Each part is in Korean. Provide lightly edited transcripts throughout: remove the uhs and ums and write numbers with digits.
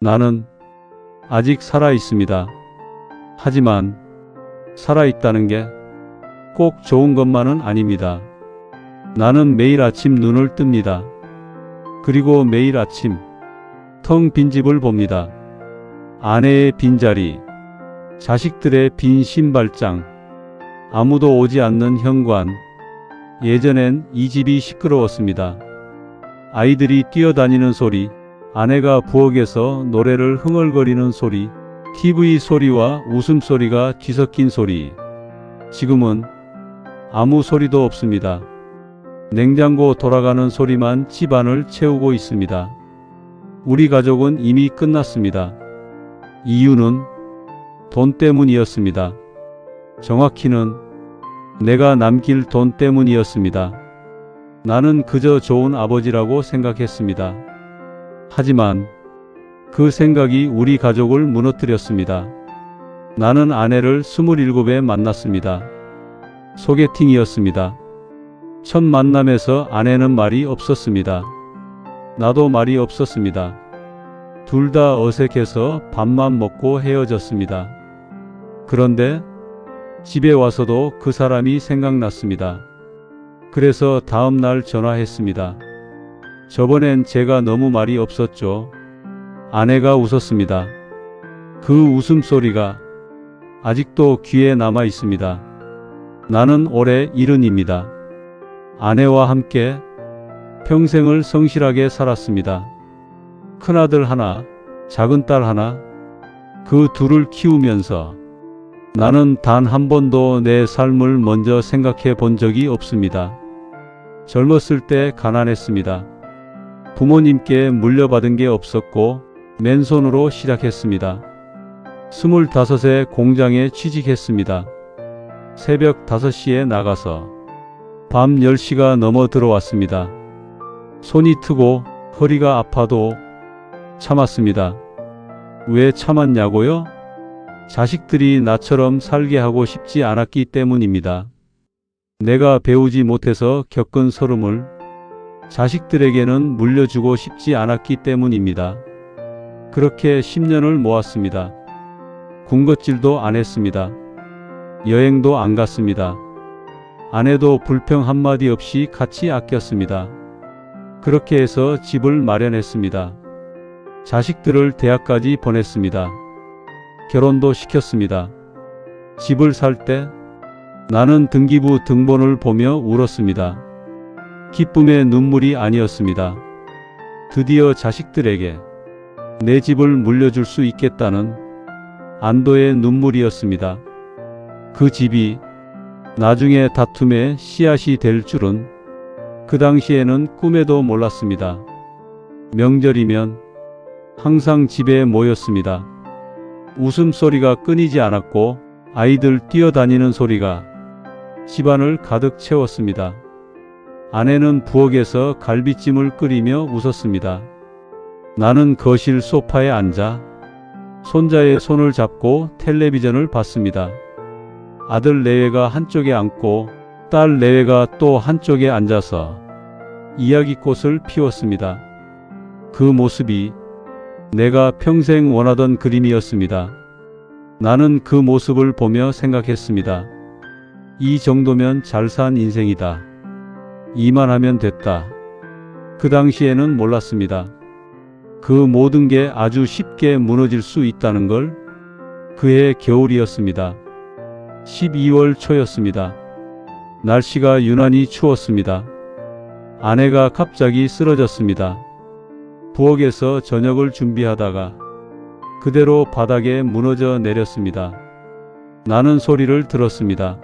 나는 아직 살아 있습니다. 하지만 살아 있다는 게 꼭 좋은 것만은 아닙니다. 나는 매일 아침 눈을 뜹니다. 그리고 매일 아침 텅 빈 집을 봅니다. 아내의 빈자리, 자식들의 빈 신발장, 아무도 오지 않는 현관. 예전엔 이 집이 시끄러웠습니다. 아이들이 뛰어다니는 소리, 아내가 부엌에서 노래를 흥얼거리는 소리, TV 소리와 웃음소리가 뒤섞인 소리. 지금은 아무 소리도 없습니다. 냉장고 돌아가는 소리만 집안을 채우고 있습니다. 우리 가족은 이미 끝났습니다. 이유는 돈 때문이었습니다. 정확히는 내가 남길 돈 때문이었습니다. 나는 그저 좋은 아버지라고 생각했습니다. 하지만 그 생각이 우리 가족을 무너뜨렸습니다. 나는 아내를 27에 만났습니다. 소개팅이었습니다. 첫 만남에서 아내는 말이 없었습니다. 나도 말이 없었습니다. 둘 다 어색해서 밥만 먹고 헤어졌습니다. 그런데 집에 와서도 그 사람이 생각났습니다. 그래서 다음 날 전화했습니다. 저번엔 제가 너무 말이 없었죠. 아내가 웃었습니다. 그 웃음소리가 아직도 귀에 남아 있습니다. 나는 올해 70입니다. 아내와 함께 평생을 성실하게 살았습니다. 큰아들 하나, 작은 딸 하나, 그 둘을 키우면서 나는 단 한 번도 내 삶을 먼저 생각해 본 적이 없습니다. 젊었을 때 가난했습니다. 부모님께 물려받은 게 없었고 맨손으로 시작했습니다. 25세 공장에 취직했습니다. 새벽 5시에 나가서 밤 10시가 넘어 들어왔습니다. 손이 트고 허리가 아파도 참았습니다. 왜 참았냐고요? 자식들이 나처럼 살게 하고 싶지 않았기 때문입니다. 내가 배우지 못해서 겪은 서름을 자식들에게는 물려주고 싶지 않았기 때문입니다. 그렇게 10년을 모았습니다. 군것질도 안 했습니다. 여행도 안 갔습니다. 아내도 불평 한마디 없이 같이 아꼈습니다. 그렇게 해서 집을 마련했습니다. 자식들을 대학까지 보냈습니다. 결혼도 시켰습니다. 집을 살 때 나는 등기부 등본을 보며 울었습니다. 기쁨의 눈물이 아니었습니다. 드디어 자식들에게 내 집을 물려줄 수 있겠다는 안도의 눈물이었습니다. 그 집이 나중에 다툼의 씨앗이 될 줄은 그 당시에는 꿈에도 몰랐습니다. 명절이면 항상 집에 모였습니다. 웃음소리가 끊이지 않았고 아이들 뛰어다니는 소리가 집안을 가득 채웠습니다. 아내는 부엌에서 갈비찜을 끓이며 웃었습니다. 나는 거실 소파에 앉아 손자의 손을 잡고 텔레비전을 봤습니다. 아들 내외가 한쪽에 앉고 딸 내외가 또 한쪽에 앉아서 이야기꽃을 피웠습니다. 그 모습이 내가 평생 원하던 그림이었습니다. 나는 그 모습을 보며 생각했습니다. 이 정도면 잘 산 인생이다. 이만하면 됐다. 그 당시에는 몰랐습니다. 그 모든 게 아주 쉽게 무너질 수 있다는 걸. 그해 겨울이었습니다. 12월 초였습니다. 날씨가 유난히 추웠습니다. 아내가 갑자기 쓰러졌습니다. 부엌에서 저녁을 준비하다가 그대로 바닥에 무너져 내렸습니다. 나는 소리를 들었습니다.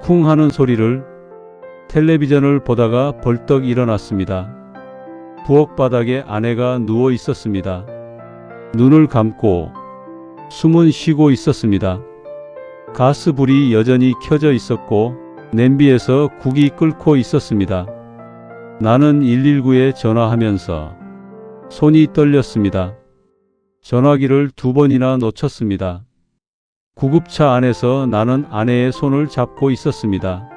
쿵 하는 소리를. 텔레비전을 보다가 벌떡 일어났습니다. 부엌 바닥에 아내가 누워 있었습니다. 눈을 감고 숨은 쉬고 있었습니다. 가스불이 여전히 켜져 있었고 냄비에서 국이 끓고 있었습니다. 나는 119에 전화하면서 손이 떨렸습니다. 전화기를 2번이나 놓쳤습니다. 구급차 안에서 나는 아내의 손을 잡고 있었습니다.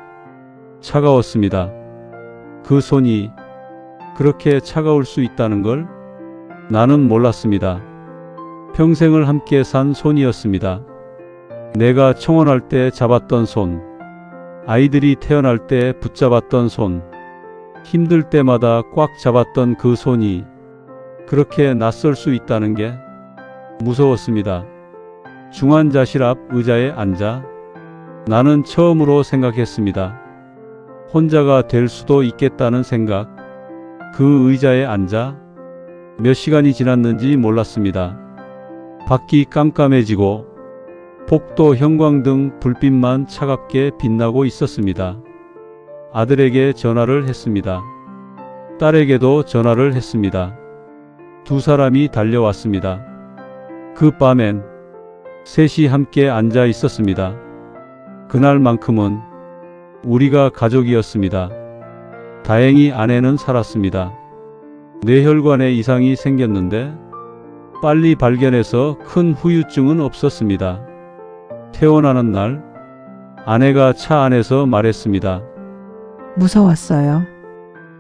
차가웠습니다. 그 손이 그렇게 차가울 수 있다는 걸 나는 몰랐습니다. 평생을 함께 산 손이었습니다. 내가 청혼할 때 잡았던 손, 아이들이 태어날 때 붙잡았던 손, 힘들 때마다 꽉 잡았던 그 손이 그렇게 낯설 수 있다는 게 무서웠습니다. 중환자실 앞 의자에 앉아 나는 처음으로 생각했습니다. 혼자가 될 수도 있겠다는 생각. 그 의자에 앉아 몇 시간이 지났는지 몰랐습니다. 밖이 깜깜해지고 복도 형광등 불빛만 차갑게 빛나고 있었습니다. 아들에게 전화를 했습니다. 딸에게도 전화를 했습니다. 두 사람이 달려왔습니다. 그 밤엔 셋이 함께 앉아 있었습니다. 그날만큼은 우리가 가족이었습니다. 다행히 아내는 살았습니다. 뇌혈관에 이상이 생겼는데 빨리 발견해서 큰 후유증은 없었습니다. 퇴원하는 날 아내가 차 안에서 말했습니다. 무서웠어요.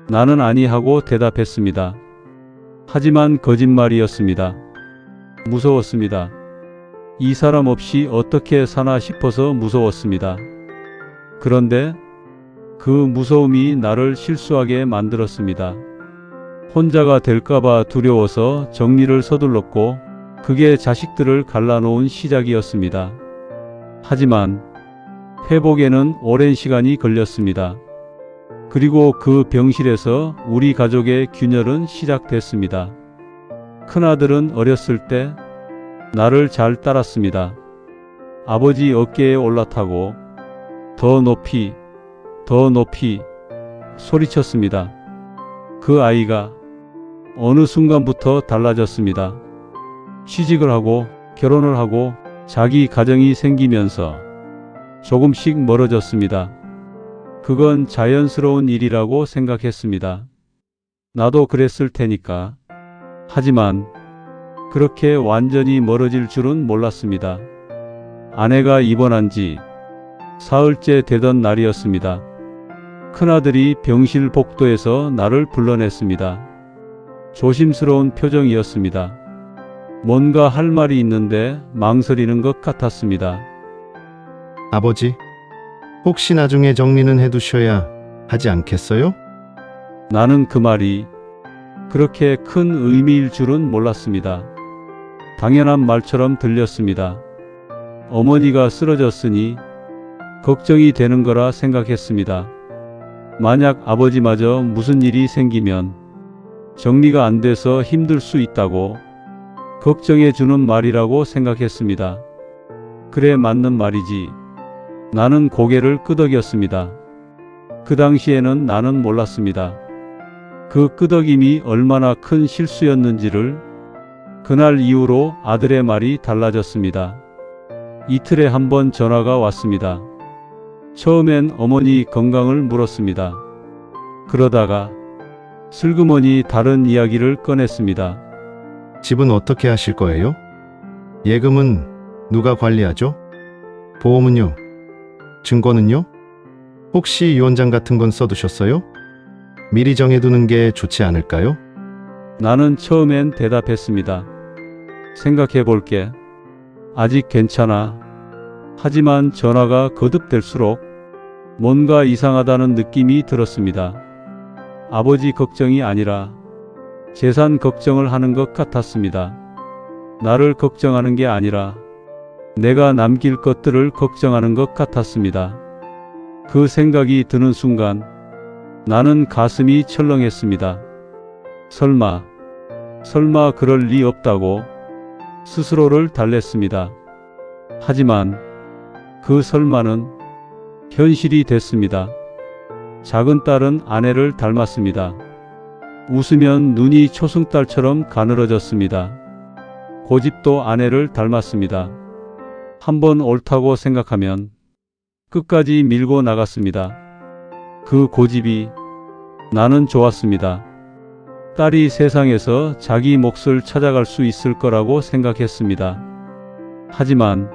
나는 아니하고 대답했습니다. 하지만 거짓말이었습니다. 무서웠습니다. 이 사람 없이 어떻게 사나 싶어서 무서웠습니다. 그런데 그 무서움이 나를 실수하게 만들었습니다. 혼자가 될까봐 두려워서 정리를 서둘렀고 그게 자식들을 갈라놓은 시작이었습니다. 하지만 회복에는 오랜 시간이 걸렸습니다. 그리고 그 병실에서 우리 가족의 균열은 시작됐습니다. 큰아들은 어렸을 때 나를 잘 따랐습니다. 아버지 어깨에 올라타고 더 높이, 더 높이 소리쳤습니다. 그 아이가 어느 순간부터 달라졌습니다. 취직을 하고 결혼을 하고 자기 가정이 생기면서 조금씩 멀어졌습니다. 그건 자연스러운 일이라고 생각했습니다. 나도 그랬을 테니까. 하지만 그렇게 완전히 멀어질 줄은 몰랐습니다. 아내가 입원한 지 사흘째 되던 날이었습니다. 큰아들이 병실 복도에서 나를 불러냈습니다. 조심스러운 표정이었습니다. 뭔가 할 말이 있는데 망설이는 것 같았습니다. 아버지, 혹시 나중에 정리는 해두셔야 하지 않겠어요? 나는 그 말이 그렇게 큰 의미일 줄은 몰랐습니다. 당연한 말처럼 들렸습니다. 어머니가 쓰러졌으니 걱정이 되는 거라 생각했습니다. 만약 아버지마저 무슨 일이 생기면 정리가 안 돼서 힘들 수 있다고 걱정해 주는 말이라고 생각했습니다. 그래, 맞는 말이지. 나는 고개를 끄덕였습니다. 그 당시에는 나는 몰랐습니다. 그 끄덕임이 얼마나 큰 실수였는지를. 그날 이후로 아들의 말이 달라졌습니다. 이틀에 한 번 전화가 왔습니다. 처음엔 어머니 건강을 물었습니다. 그러다가 슬그머니 다른 이야기를 꺼냈습니다. 집은 어떻게 하실 거예요? 예금은 누가 관리하죠? 보험은요? 증거는요? 혹시 유언장 같은 건 써두셨어요? 미리 정해두는 게 좋지 않을까요? 나는 처음엔 대답했습니다. 생각해 볼게. 아직 괜찮아. 하지만 전화가 거듭될수록 뭔가 이상하다는 느낌이 들었습니다. 아버지 걱정이 아니라 재산 걱정을 하는 것 같았습니다. 나를 걱정하는 게 아니라 내가 남길 것들을 걱정하는 것 같았습니다. 그 생각이 드는 순간 나는 가슴이 철렁했습니다. 설마 그럴 리 없다고 스스로를 달랬습니다. 하지만 그 설마는 현실이 됐습니다. 작은 딸은 아내를 닮았습니다. 웃으면 눈이 초승달처럼 가늘어졌습니다. 고집도 아내를 닮았습니다. 한번 옳다고 생각하면 끝까지 밀고 나갔습니다. 그 고집이 나는 좋았습니다. 딸이 세상에서 자기 몫을 찾아갈 수 있을 거라고 생각했습니다. 하지만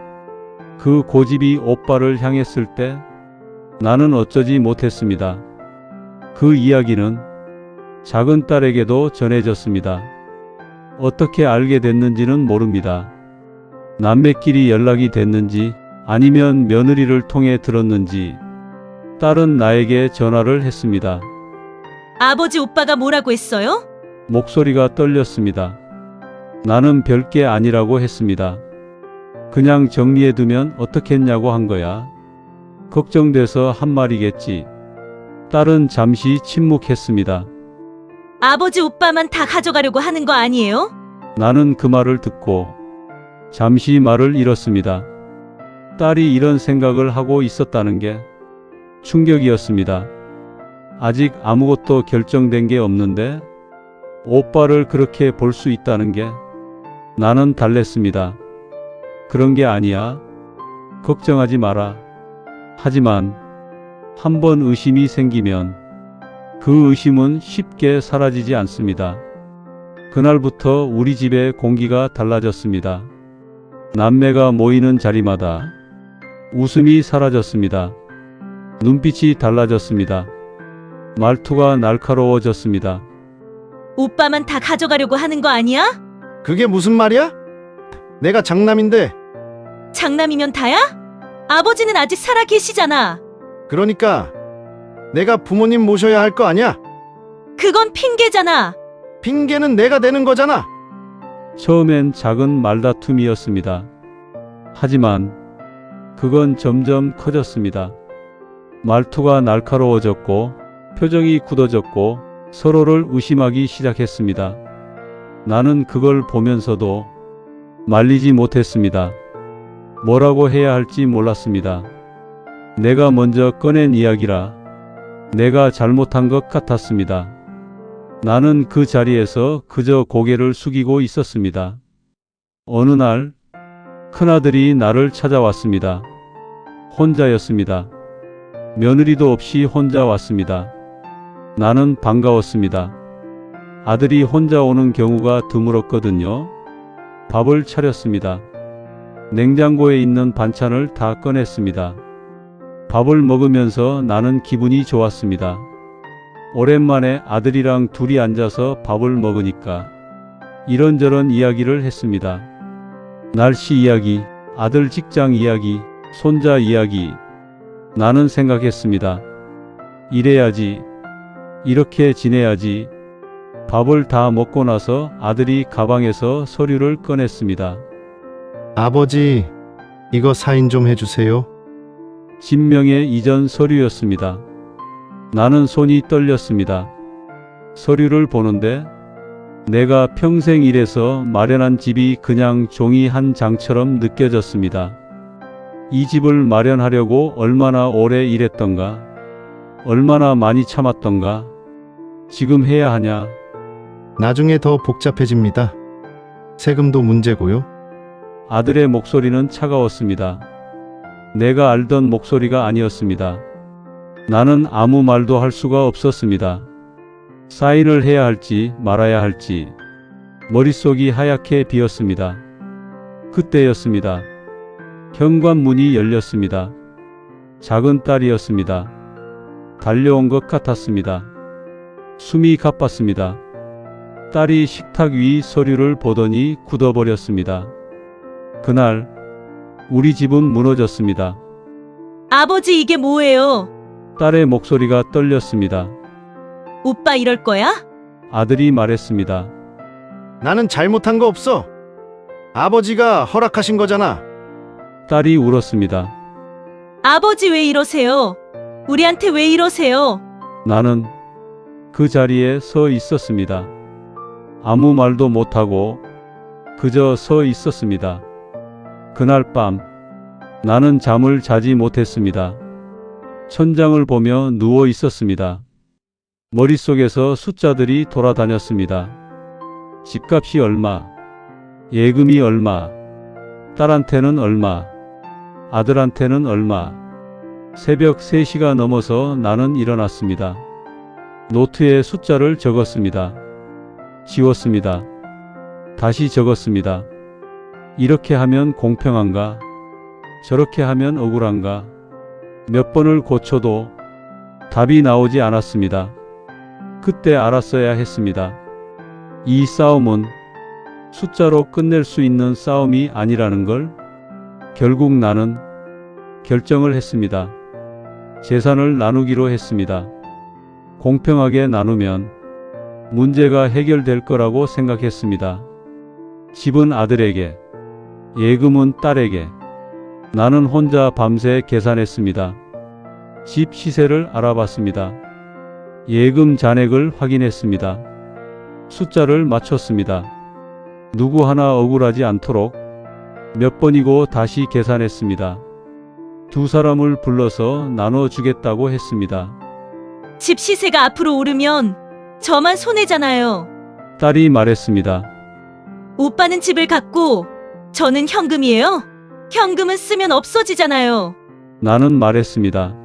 그 고집이 오빠를 향했을 때 나는 어쩌지 못했습니다. 그 이야기는 작은 딸에게도 전해졌습니다. 어떻게 알게 됐는지는 모릅니다. 남매끼리 연락이 됐는지 아니면 며느리를 통해 들었는지 딸은 나에게 전화를 했습니다. 아버지 오빠가 뭐라고 했어요? 목소리가 떨렸습니다. 나는 별게 아니라고 했습니다. 그냥 정리해두면 어떻겠냐고 한 거야. 걱정돼서 한 말이겠지. 딸은 잠시 침묵했습니다. 아버지 오빠만 다 가져가려고 하는 거 아니에요? 나는 그 말을 듣고 잠시 말을 잃었습니다. 딸이 이런 생각을 하고 있었다는 게 충격이었습니다. 아직 아무것도 결정된 게 없는데 오빠를 그렇게 볼 수 있다는 게 나는 달랬습니다. 그런 게 아니야. 걱정하지 마라. 하지만 한번 의심이 생기면 그 의심은 쉽게 사라지지 않습니다. 그날부터 우리 집의 공기가 달라졌습니다. 남매가 모이는 자리마다 웃음이 사라졌습니다. 눈빛이 달라졌습니다. 말투가 날카로워졌습니다. 오빠만 다 가져가려고 하는 거 아니야? 그게 무슨 말이야? 내가 장남인데. 장남이면 다야? 아버지는 아직 살아 계시잖아. 그러니까 내가 부모님 모셔야 할 거 아니야? 그건 핑계잖아. 핑계는 내가 대는 거잖아. 처음엔 작은 말다툼이었습니다. 하지만 그건 점점 커졌습니다. 말투가 날카로워졌고 표정이 굳어졌고 서로를 의심하기 시작했습니다. 나는 그걸 보면서도 말리지 못했습니다. 뭐라고 해야 할지 몰랐습니다. 내가 먼저 꺼낸 이야기라 내가 잘못한 것 같았습니다. 나는 그 자리에서 그저 고개를 숙이고 있었습니다. 어느 날 큰아들이 나를 찾아왔습니다. 혼자였습니다. 며느리도 없이 혼자 왔습니다. 나는 반가웠습니다. 아들이 혼자 오는 경우가 드물었거든요. 밥을 차렸습니다. 냉장고에 있는 반찬을 다 꺼냈습니다. 밥을 먹으면서 나는 기분이 좋았습니다. 오랜만에 아들이랑 둘이 앉아서 밥을 먹으니까 이런저런 이야기를 했습니다. 날씨 이야기, 아들 직장 이야기, 손자 이야기. 나는 생각했습니다. 이래야지, 이렇게 지내야지. 밥을 다 먹고 나서 아들이 가방에서 서류를 꺼냈습니다. 아버지, 이거 사인 좀 해주세요. 진명의 이전 서류였습니다. 나는 손이 떨렸습니다. 서류를 보는데 내가 평생 일해서 마련한 집이 그냥 종이 한 장처럼 느껴졌습니다. 이 집을 마련하려고 얼마나 오래 일했던가, 얼마나 많이 참았던가, 지금 해야 하냐. 나중에 더 복잡해집니다. 세금도 문제고요. 아들의 목소리는 차가웠습니다. 내가 알던 목소리가 아니었습니다. 나는 아무 말도 할 수가 없었습니다. 사인을 해야 할지 말아야 할지 머릿속이 하얗게 비었습니다. 그때였습니다. 현관문이 열렸습니다. 작은 딸이었습니다. 달려온 것 같았습니다. 숨이 가빴습니다. 딸이 식탁 위 서류를 보더니 굳어버렸습니다. 그날 우리 집은 무너졌습니다. 아버지 이게 뭐예요? 딸의 목소리가 떨렸습니다. 오빠 이럴 거야? 아들이 말했습니다. 나는 잘못한 거 없어. 아버지가 허락하신 거잖아. 딸이 울었습니다. 아버지 왜 이러세요? 우리한테 왜 이러세요? 나는 그 자리에 서 있었습니다. 아무 말도 못하고 그저 서 있었습니다. 그날 밤 나는 잠을 자지 못했습니다. 천장을 보며 누워 있었습니다. 머릿속에서 숫자들이 돌아다녔습니다. 집값이 얼마, 예금이 얼마, 딸한테는 얼마, 아들한테는 얼마. 새벽 3시가 넘어서 나는 일어났습니다. 노트에 숫자를 적었습니다. 지웠습니다. 다시 적었습니다. 이렇게 하면 공평한가? 저렇게 하면 억울한가? 몇 번을 고쳐도 답이 나오지 않았습니다. 그때 알았어야 했습니다. 이 싸움은 숫자로 끝낼 수 있는 싸움이 아니라는 걸 결국 나는 결정을 했습니다. 재산을 나누기로 했습니다. 공평하게 나누면 문제가 해결될 거라고 생각했습니다. 집은 아들에게, 예금은 딸에게. 나는 혼자 밤새 계산했습니다. 집 시세를 알아봤습니다. 예금 잔액을 확인했습니다. 숫자를 맞췄습니다. 누구 하나 억울하지 않도록 몇 번이고 다시 계산했습니다. 두 사람을 불러서 나눠주겠다고 했습니다. 집 시세가 앞으로 오르면 저만 손해잖아요. 딸이 말했습니다. 오빠는 집을 갖고 저는 현금이에요. 현금은 쓰면 없어지잖아요. 나는 말했습니다.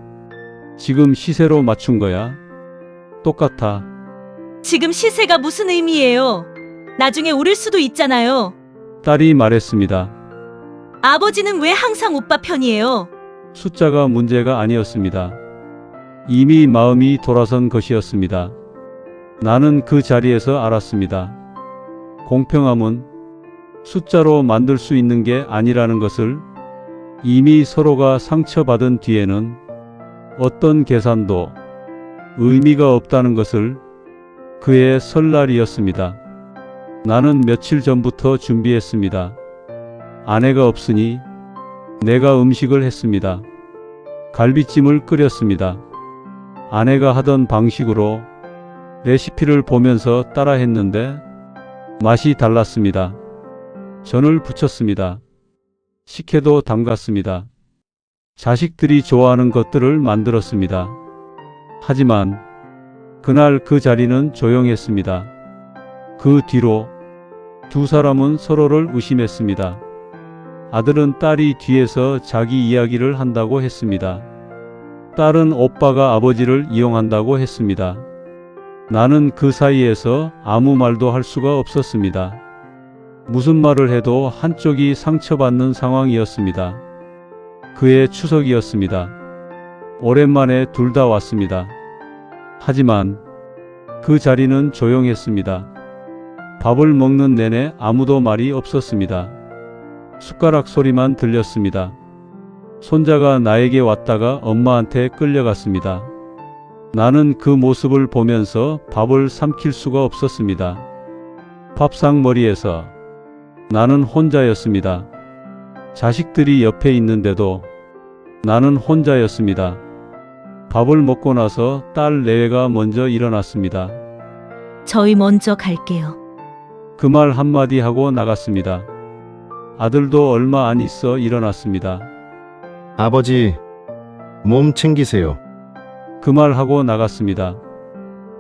지금 시세로 맞춘 거야. 똑같아. 지금 시세가 무슨 의미예요? 나중에 오를 수도 있잖아요. 딸이 말했습니다. 아버지는 왜 항상 오빠 편이에요? 숫자가 문제가 아니었습니다. 이미 마음이 돌아선 것이었습니다. 나는 그 자리에서 알았습니다. 공평함은 숫자로 만들 수 있는 게 아니라는 것을. 이미 서로가 상처받은 뒤에는 어떤 계산도 의미가 없다는 것을. 그의 설날이었습니다. 나는 며칠 전부터 준비했습니다. 아내가 없으니 내가 음식을 했습니다. 갈비찜을 끓였습니다. 아내가 하던 방식으로 레시피를 보면서 따라 했는데 맛이 달랐습니다. 전을 부쳤습니다. 식혜도 담갔습니다. 자식들이 좋아하는 것들을 만들었습니다. 하지만 그날 그 자리는 조용했습니다. 그 뒤로 두 사람은 서로를 의심했습니다. 아들은 딸이 뒤에서 자기 이야기를 한다고 했습니다. 딸은 오빠가 아버지를 이용한다고 했습니다. 나는 그 사이에서 아무 말도 할 수가 없었습니다. 무슨 말을 해도 한쪽이 상처받는 상황이었습니다. 그해 추석이었습니다. 오랜만에 둘 다 왔습니다. 하지만 그 자리는 조용했습니다. 밥을 먹는 내내 아무도 말이 없었습니다. 숟가락 소리만 들렸습니다. 손자가 나에게 왔다가 엄마한테 끌려갔습니다. 나는 그 모습을 보면서 밥을 삼킬 수가 없었습니다. 밥상머리에서 나는 혼자였습니다. 자식들이 옆에 있는데도 나는 혼자였습니다. 밥을 먹고 나서 딸 내외가 먼저 일어났습니다. 저희 먼저 갈게요. 그 말 한마디 하고 나갔습니다. 아들도 얼마 안 있어 일어났습니다. 아버지, 몸 챙기세요. 그 말 하고 나갔습니다.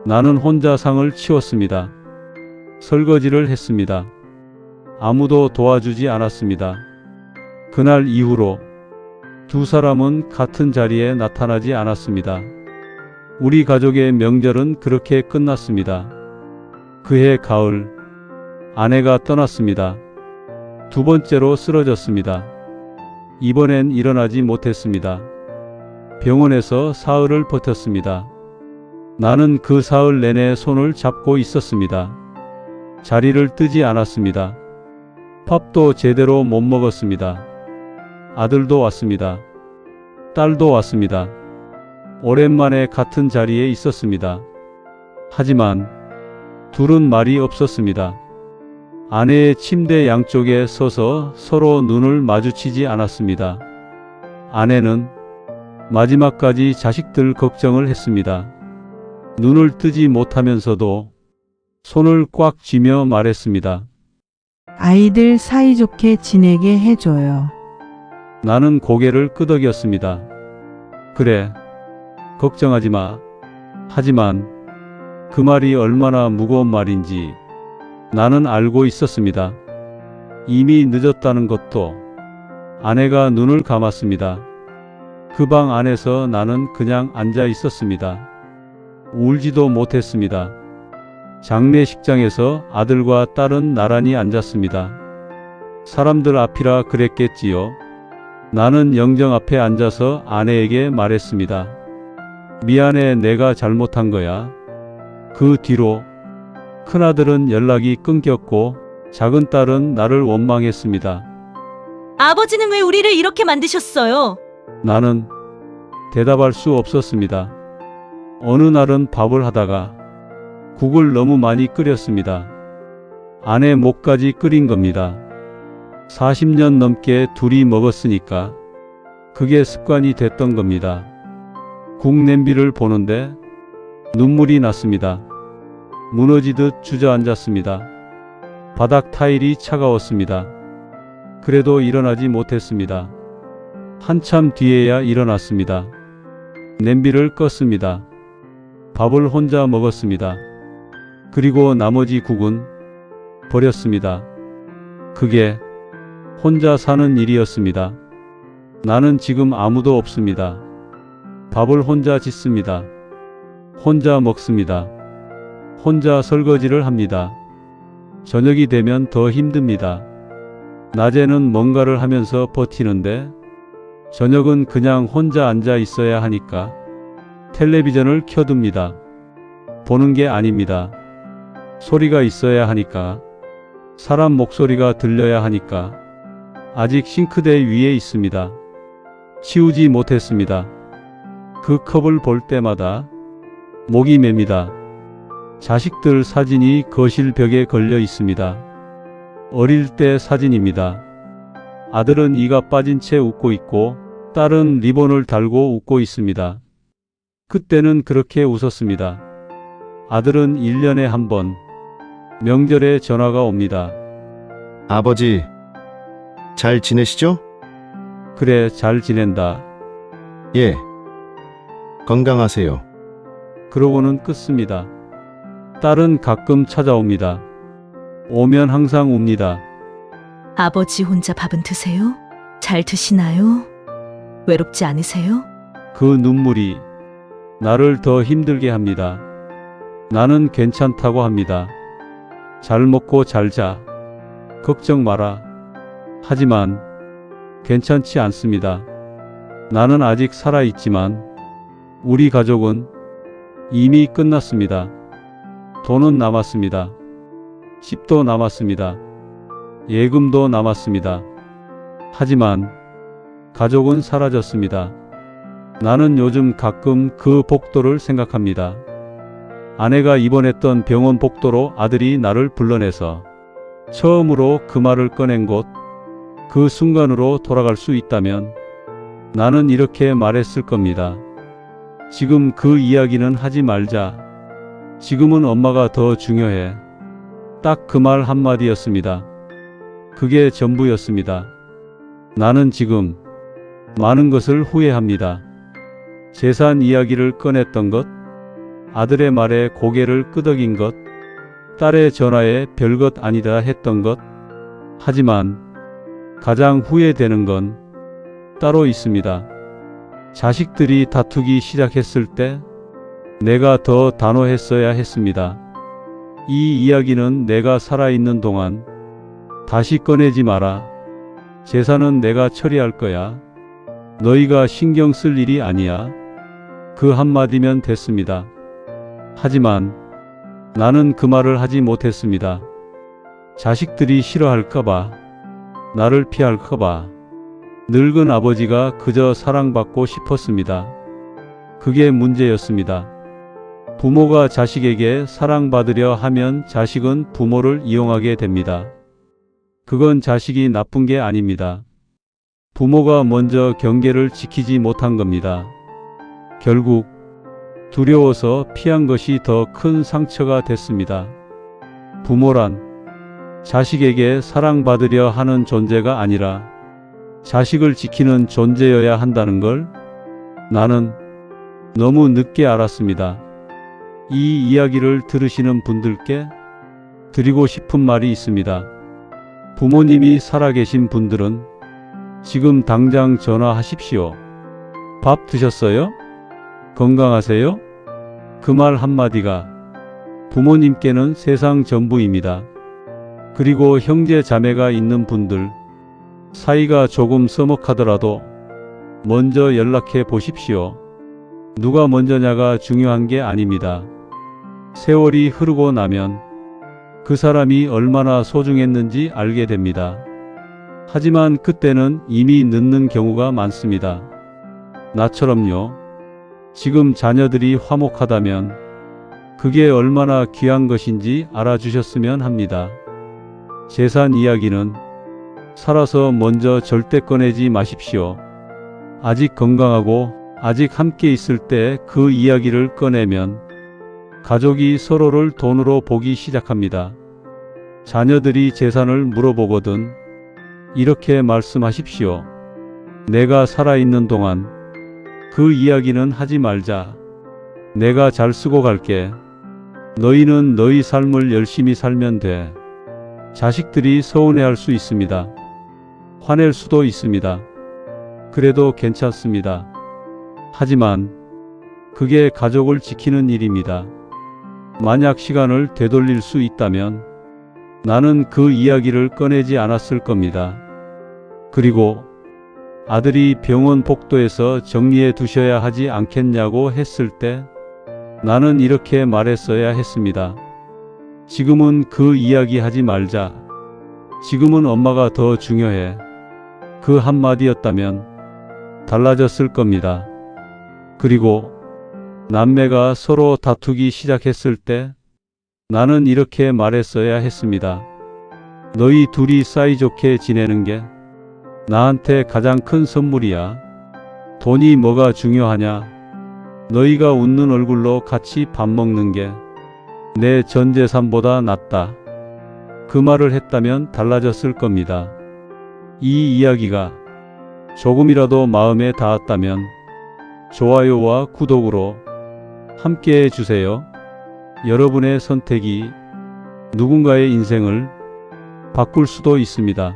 나는 혼자 상을 치웠습니다. 설거지를 했습니다. 아무도 도와주지 않았습니다. 그날 이후로 두 사람은 같은 자리에 나타나지 않았습니다. 우리 가족의 명절은 그렇게 끝났습니다. 그해 가을, 아내가 떠났습니다. 두 번째로 쓰러졌습니다. 이번엔 일어나지 못했습니다. 병원에서 사흘을 버텼습니다. 나는 그 사흘 내내 손을 잡고 있었습니다. 자리를 뜨지 않았습니다. 밥도 제대로 못 먹었습니다. 아들도 왔습니다. 딸도 왔습니다. 오랜만에 같은 자리에 있었습니다. 하지만 둘은 말이 없었습니다. 아내의 침대 양쪽에 서서 서로 눈을 마주치지 않았습니다. 아내는 마지막까지 자식들 걱정을 했습니다. 눈을 뜨지 못하면서도 손을 꽉 쥐며 말했습니다. 아이들 사이좋게 지내게 해줘요. 나는 고개를 끄덕였습니다. 그래, 걱정하지 마. 하지만 그 말이 얼마나 무거운 말인지 나는 알고 있었습니다. 이미 늦었다는 것도. 아내가 눈을 감았습니다. 그 방 안에서 나는 그냥 앉아 있었습니다. 울지도 못했습니다. 장례식장에서 아들과 딸은 나란히 앉았습니다. 사람들 앞이라 그랬겠지요. 나는 영정 앞에 앉아서 아내에게 말했습니다. 미안해, 내가 잘못한 거야. 그 뒤로 큰아들은 연락이 끊겼고 작은 딸은 나를 원망했습니다. 아버지는 왜 우리를 이렇게 만드셨어요? 나는 대답할 수 없었습니다. 어느 날은 밥을 하다가 국을 너무 많이 끓였습니다. 아내 목까지 끓인 겁니다. 40년 넘게 둘이 먹었으니까 그게 습관이 됐던 겁니다. 국 냄비를 보는데 눈물이 났습니다. 무너지듯 주저앉았습니다. 바닥 타일이 차가웠습니다. 그래도 일어나지 못했습니다. 한참 뒤에야 일어났습니다. 냄비를 껐습니다. 밥을 혼자 먹었습니다. 그리고 나머지 국은 버렸습니다. 그게 혼자 사는 일이었습니다. 나는 지금 아무도 없습니다. 밥을 혼자 짓습니다. 혼자 먹습니다. 혼자 설거지를 합니다. 저녁이 되면 더 힘듭니다. 낮에는 뭔가를 하면서 버티는데 저녁은 그냥 혼자 앉아 있어야 하니까 텔레비전을 켜둡니다. 보는 게 아닙니다. 소리가 있어야 하니까, 사람 목소리가 들려야 하니까 아직 싱크대 위에 있습니다. 치우지 못했습니다. 그 컵을 볼 때마다 목이 맵니다. 자식들 사진이 거실 벽에 걸려 있습니다. 어릴 때 사진입니다. 아들은 이가 빠진 채 웃고 있고 딸은 리본을 달고 웃고 있습니다. 그때는 그렇게 웃었습니다. 아들은 1년에 한 번 명절에 전화가 옵니다. 아버지, 잘 지내시죠? 그래, 잘 지낸다. 예. 건강하세요. 그러고는 끊습니다. 딸은 가끔 찾아옵니다. 오면 항상 웁니다. 아버지 혼자 밥은 드세요? 잘 드시나요? 외롭지 않으세요? 그 눈물이 나를 더 힘들게 합니다. 나는 괜찮다고 합니다. 잘 먹고 잘 자. 걱정 마라. 하지만 괜찮지 않습니다. 나는 아직 살아있지만 우리 가족은 이미 끝났습니다. 돈은 남았습니다. 집도 남았습니다. 예금도 남았습니다. 하지만 가족은 사라졌습니다. 나는 요즘 가끔 그 복도를 생각합니다. 아내가 입원했던 병원 복도로 아들이 나를 불러내서 처음으로 그 말을 꺼낸 곳, 그 순간으로 돌아갈 수 있다면 나는 이렇게 말했을 겁니다. 지금 그 이야기는 하지 말자. 지금은 엄마가 더 중요해. 딱 그 말 한마디였습니다. 그게 전부였습니다. 나는 지금 많은 것을 후회합니다. 재산 이야기를 꺼냈던 것, 아들의 말에 고개를 끄덕인 것, 딸의 전화에 별것 아니다 했던 것. 하지만 가장 후회되는 건 따로 있습니다. 자식들이 다투기 시작했을 때 내가 더 단호했어야 했습니다. 이 이야기는 내가 살아있는 동안 다시 꺼내지 마라. 재산은 내가 처리할 거야. 너희가 신경 쓸 일이 아니야. 그 한마디면 됐습니다. 하지만 나는 그 말을 하지 못했습니다. 자식들이 싫어할까봐, 나를 피할까봐. 늙은 아버지가 그저 사랑받고 싶었습니다. 그게 문제였습니다. 부모가 자식에게 사랑받으려 하면 자식은 부모를 이용하게 됩니다. 그건 자식이 나쁜 게 아닙니다. 부모가 먼저 경계를 지키지 못한 겁니다. 결국 두려워서 피한 것이 더 큰 상처가 됐습니다. 부모란 자식에게 사랑받으려 하는 존재가 아니라 자식을 지키는 존재여야 한다는 걸 나는 너무 늦게 알았습니다. 이 이야기를 들으시는 분들께 드리고 싶은 말이 있습니다. 부모님이 살아계신 분들은 지금 당장 전화하십시오. 밥 드셨어요? 건강하세요? 그 말 한마디가 부모님께는 세상 전부입니다. 그리고 형제 자매가 있는 분들, 사이가 조금 서먹하더라도 먼저 연락해 보십시오. 누가 먼저냐가 중요한 게 아닙니다. 세월이 흐르고 나면 그 사람이 얼마나 소중했는지 알게 됩니다. 하지만 그때는 이미 늦는 경우가 많습니다. 나처럼요. 지금 자녀들이 화목하다면 그게 얼마나 귀한 것인지 알아주셨으면 합니다. 재산 이야기는 살아서 먼저 절대 꺼내지 마십시오. 아직 건강하고 아직 함께 있을 때 그 이야기를 꺼내면 가족이 서로를 돈으로 보기 시작합니다. 자녀들이 재산을 물어보거든 이렇게 말씀하십시오. 내가 살아있는 동안 그 이야기는 하지 말자. 내가 잘 쓰고 갈게. 너희는 너희 삶을 열심히 살면 돼. 자식들이 서운해할 수 있습니다. 화낼 수도 있습니다. 그래도 괜찮습니다. 하지만 그게 가족을 지키는 일입니다. 만약 시간을 되돌릴 수 있다면 나는 그 이야기를 꺼내지 않았을 겁니다. 그리고 아들이 병원 복도에서 정리해 두셔야 하지 않겠냐고 했을 때 나는 이렇게 말했어야 했습니다. 지금은 그 이야기 하지 말자. 지금은 엄마가 더 중요해. 그 한마디였다면 달라졌을 겁니다. 그리고 남매가 서로 다투기 시작했을 때 나는 이렇게 말했어야 했습니다. 너희 둘이 사이좋게 지내는 게 나한테 가장 큰 선물이야. 돈이 뭐가 중요하냐? 너희가 웃는 얼굴로 같이 밥 먹는 게 내 전 재산보다 낫다. 그 말을 했다면 달라졌을 겁니다. 이 이야기가 조금이라도 마음에 닿았다면 좋아요와 구독으로 함께 해주세요. 여러분의 선택이 누군가의 인생을 바꿀 수도 있습니다.